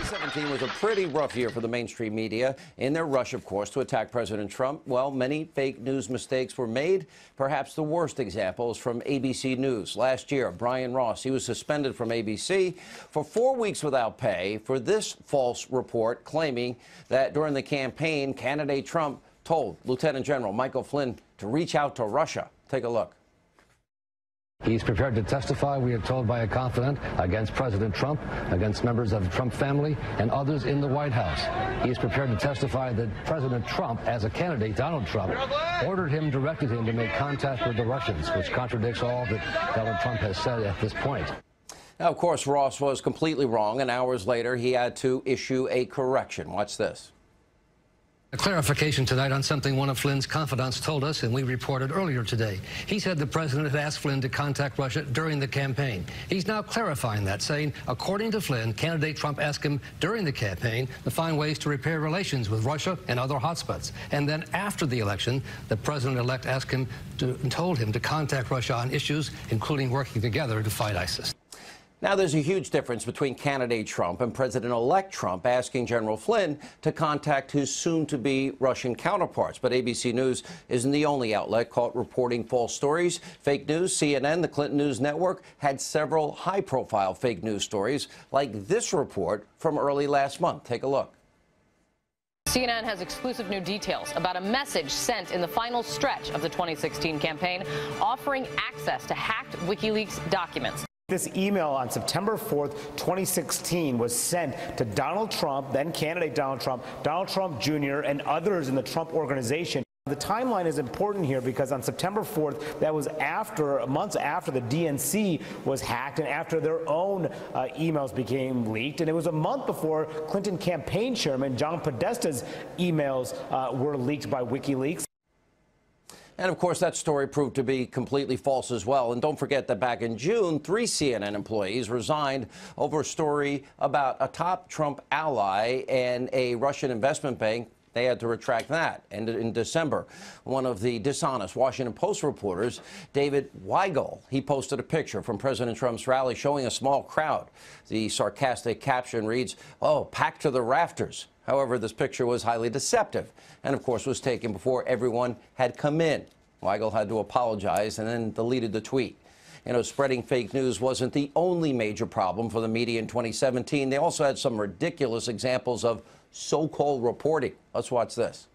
2017 was a pretty rough year for the mainstream media in their rush, of course, to attack President Trump. Well, many fake news mistakes were made. Perhaps the worst example is from ABC News. Last year, Brian Ross, he was suspended from ABC for 4 weeks without pay for this false report claiming that during the campaign, candidate Trump told Lieutenant General Michael Flynn to reach out to Russia. Take a look. He's prepared to testify, we are told by a confidant, against President Trump, against members of the Trump family, and others in the White House. He is prepared to testify that President Trump, as a candidate, Donald Trump, directed him to make contact with the Russians, which contradicts all that Donald Trump has said at this point. Now, of course, Ross was completely wrong, and hours later, he had to issue a correction. Watch this. A clarification tonight on something one of Flynn's confidants told us, and we reported earlier today. He said the president had asked Flynn to contact Russia during the campaign. He's now clarifying that, saying, according to Flynn, candidate Trump asked him during the campaign to find ways to repair relations with Russia and other hotspots. And then after the election, the president-elect asked him and told him to contact Russia on issues, including working together to fight ISIS. Now, there's a huge difference between candidate Trump and President-elect Trump asking General Flynn to contact his soon-to-be Russian counterparts. But ABC News isn't the only outlet caught reporting false stories. Fake news, CNN, the Clinton News Network had several high-profile fake news stories, like this report from early last month. Take a look. CNN has exclusive new details about a message sent in the final stretch of the 2016 campaign offering access to hacked WikiLeaks documents. This email on September 4th, 2016 was sent to Donald Trump, then candidate Donald Trump Jr., and others in the Trump organization. The timeline is important here because on September 4th, that was months after the DNC was hacked and after their own emails became leaked. And it was a month before Clinton campaign chairman John Podesta's emails were leaked by WikiLeaks. And, of course, that story proved to be completely false as well. And don't forget that back in June, 3 CNN employees resigned over a story about a top Trump ally and a Russian investment bank. They had to retract that. And in December, one of the dishonest Washington Post reporters, David Weigel, he posted a picture from President Trump's rally showing a small crowd. The sarcastic caption reads, "Oh, packed to the rafters." However, this picture was highly deceptive and, of course, was taken before everyone had come in. Weigel had to apologize and then deleted the tweet. You know, spreading fake news wasn't the only major problem for the media in 2017. They also had some ridiculous examples of so-called reporting. Let's watch this.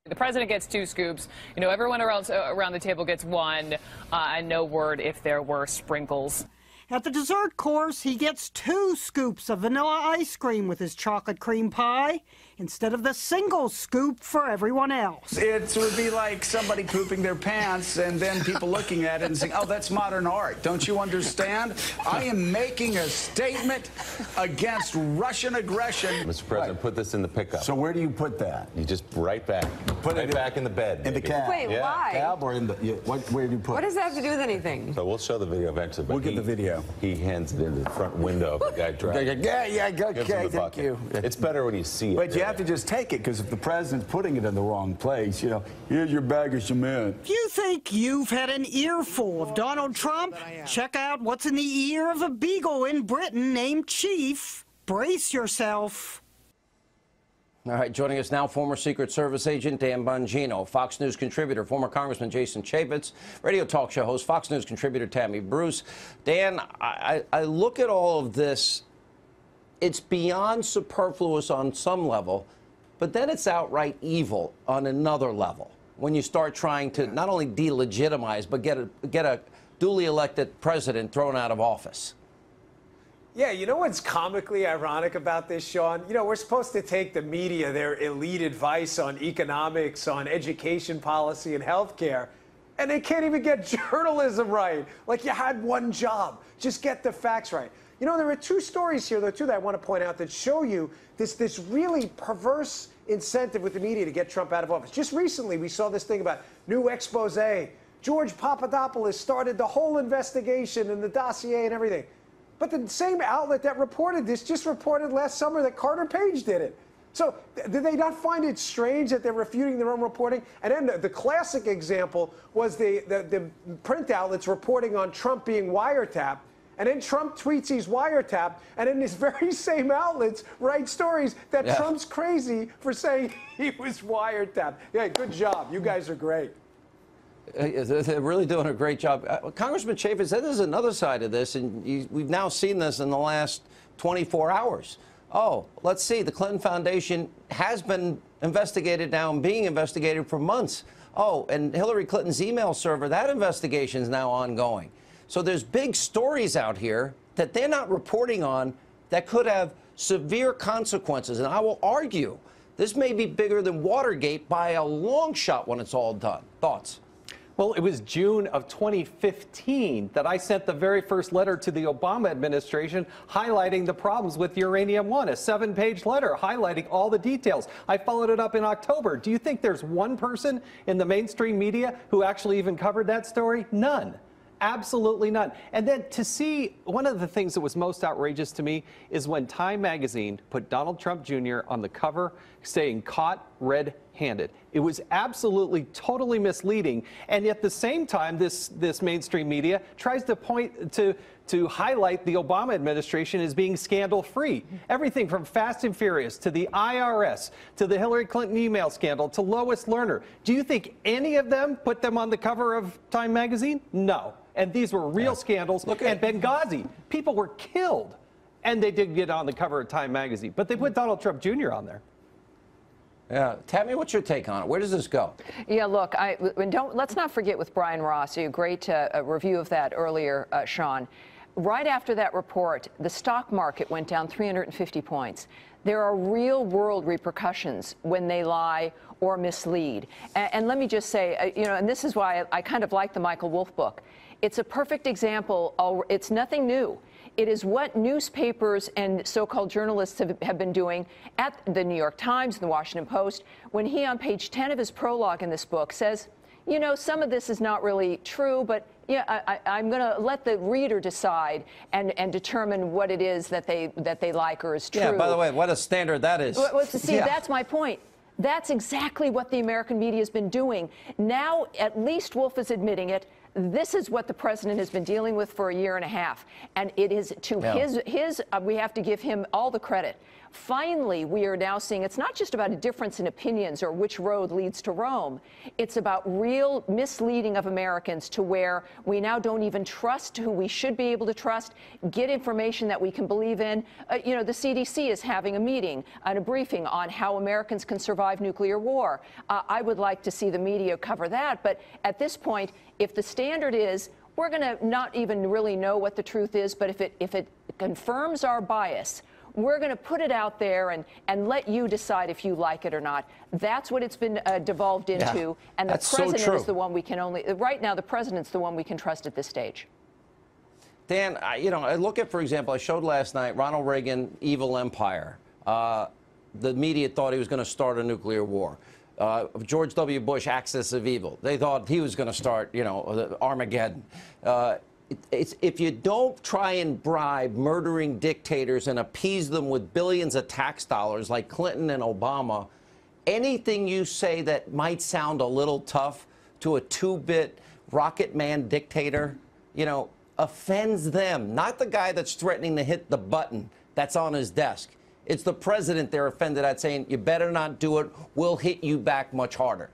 The president gets 2 scoops. You know, everyone around the table gets 1, and no word if there were sprinkles. At the dessert course, he gets 2 scoops of vanilla ice cream with his chocolate cream pie instead of the single scoop for everyone else. It would be like somebody pooping their pants and then people looking at it and saying, oh, that's modern art. Don't you understand? I am making a statement against Russian aggression. Mr. President, put this in the pickup. So where do you put that? You just right back. Put it back in the bed. In the cab. Wait, why? Cab or in the, where do you put it? What does that have to do with anything? So we'll show the video eventually. We'll get the video. He hands it into the front window of the guy driving. Yeah, okay, thank you. It's better when you see it. But you have to just take it, because if the president's putting it in the wrong place, you know, here's your bag of cement. You think you've had an earful of Donald Trump? Check out what's in the ear of a beagle in Britain named Chief. Brace yourself. All right, joining us now, former Secret Service agent Dan Bongino, Fox News contributor, former Congressman Jason Chaffetz, radio talk show host, Fox News contributor Tammy Bruce. Dan, I look at all of this, it's beyond superfluous on some level, but then it's outright evil on another level when you start trying to not only delegitimize, but get a duly elected president thrown out of office. Yeah, you know what's comically ironic about this, Sean? You know, we're supposed to take the media, their elite advice on economics, on education policy and healthcare, and they can't even get journalism right. Like, you had one job. Just get the facts right. You know, there are 2 stories here, though, too, that I want to point out that show you this really perverse incentive with the media to get Trump out of office. Just recently, we saw this thing about new expose. George Papadopoulos started the whole investigation and the dossier and everything. But the same outlet that reported this just reported last summer that Carter Page did it. So did they not find it strange that they're refuting their own reporting? And then the classic example was the print outlets reporting on Trump being wiretapped. And then Trump tweets he's wiretapped, and then his very same outlets write stories that Trump's crazy for saying he was wiretapped. Yeah, good job. You guys are great. They're really doing a great job. Congressman Chaffetz, there's another side of this, and we've now seen this in the last 24 hours. Oh, let's see. The Clinton Foundation has been investigated now and being investigated for months. Oh, and Hillary Clinton's email server, that investigation is now ongoing. So there's big stories out here that they're not reporting on that could have severe consequences. And I will argue this may be bigger than Watergate by a long shot when it's all done. Thoughts? Well, it was June of 2015 that I sent the very first letter to the Obama administration highlighting the problems with Uranium One, a 7-page letter highlighting all the details. I followed it up in October. Do you think there's one person in the mainstream media who actually even covered that story? None. Absolutely none. And then to see, one of the things that was most outrageous to me is when Time magazine put Donald Trump Jr. on the cover saying caught red-handed. It was absolutely totally misleading. And at the same time, this mainstream media tries to point to highlight the Obama administration as being scandal-free. Everything from Fast and Furious to the IRS to the Hillary Clinton email scandal to Lois Lerner. Do you think any of them put them on the cover of Time magazine? No. And these were real scandals. Look at Benghazi. People were killed. And they did get on the cover of Time magazine. But they put Donald Trump Jr. on there. Yeah, Tammy, what's your take on it? Where does this go? Yeah, look, let's not forget with Brian Ross, a great review of that earlier, Sean. Right after that report, the stock market went down 350 points. There are real-world repercussions when they lie or mislead. And let me just say, and this is why I kind of like the Michael Wolff book. It's a perfect example. It's nothing new. It is what newspapers and so-called journalists have been doing at the New York Times and the Washington Post when he, on page 10 of his prologue in this book, says, some of this is not really true, but I'm going to let the reader decide and determine what it is that they like or is true. Yeah, by the way, what a standard that is. Well, see, that's my point. That's exactly what the American media has been doing. Now, at least Wolff is admitting it. This is what the president has been dealing with for a year and a half. And it is to his we have to give him all the credit. Finally, we are now seeing it's not just about a difference in opinions or which road leads to Rome. It's about real misleading of Americans to where we now don't even trust who we should be able to trust, get information that we can believe in. The CDC is having a meeting and a briefing on how Americans can survive nuclear war. I would like to see the media cover that. But at this point, if the standard is we're going to not even really know what the truth is, but if it confirms our bias, we're going to put it out there and let you decide if you like it or not. That's what it's been devolved into. And the president is the one we can right now, the president's the one we can trust at this stage. Dan, I look at, for example, I showed last night Ronald Reagan, Evil Empire. The media thought he was going to start a nuclear war. George W. Bush, Axis of Evil. They thought he was going to start, Armageddon. If you don't try and bribe murdering dictators and appease them with billions of tax dollars like Clinton and Obama, anything you say that might sound a little tough to a 2-bit rocket man dictator, offends them. Not the guy that's threatening to hit the button that's on his desk. It's the president they're offended at, saying, you better not do it. We'll hit you back much harder.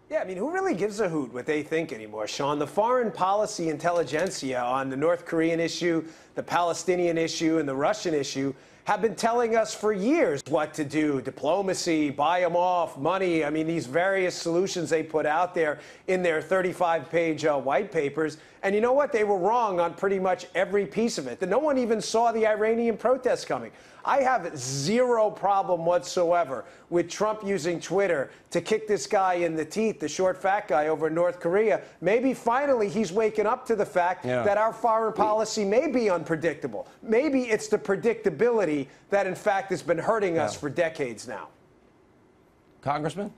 Yeah, I mean, who really gives a hoot what they think anymore, Sean? The foreign policy intelligentsia on the North Korean issue, the Palestinian issue, and the Russian issue have been telling us for years what to do. Diplomacy, buy them off, money. I mean, these various solutions they put out there in their 35-page white papers. And you know what? They were wrong on pretty much every piece of it. No one even saw the Iranian protests coming. I have zero problem whatsoever with Trump using Twitter to kick this guy in the teeth, the short, fat guy over in North Korea. Maybe finally he's waking up to the fact that our foreign policy may be unpredictable. Maybe it's the predictability that, in fact, has been hurting us for decades now. Congressman?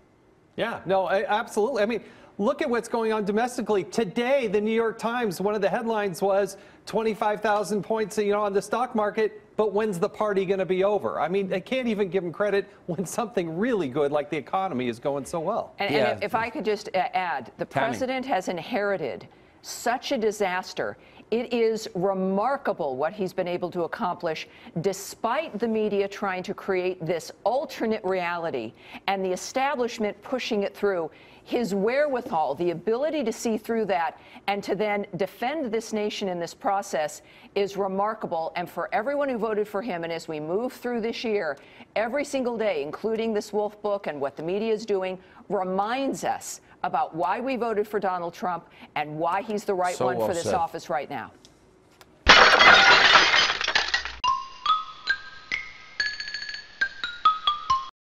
Yeah, no, absolutely. I mean, look at what's going on domestically. Today, the New York Times, one of the headlines was 25,000 points, on the stock market, but when's the party going to be over? I mean, they can't even give them credit when something really good like the economy is going so well. And if I could just add, the president has inherited such a disaster It is remarkable what he's been able to accomplish despite the media trying to create this alternate reality and the establishment pushing it through. His wherewithal, the ability to see through that and to then defend this nation in this process is remarkable. And for everyone who voted for him, and as we move through this year, every single day, including this Wolf book and what the media is doing, reminds us about why we voted for Donald Trump and why he's the right one for this office right now.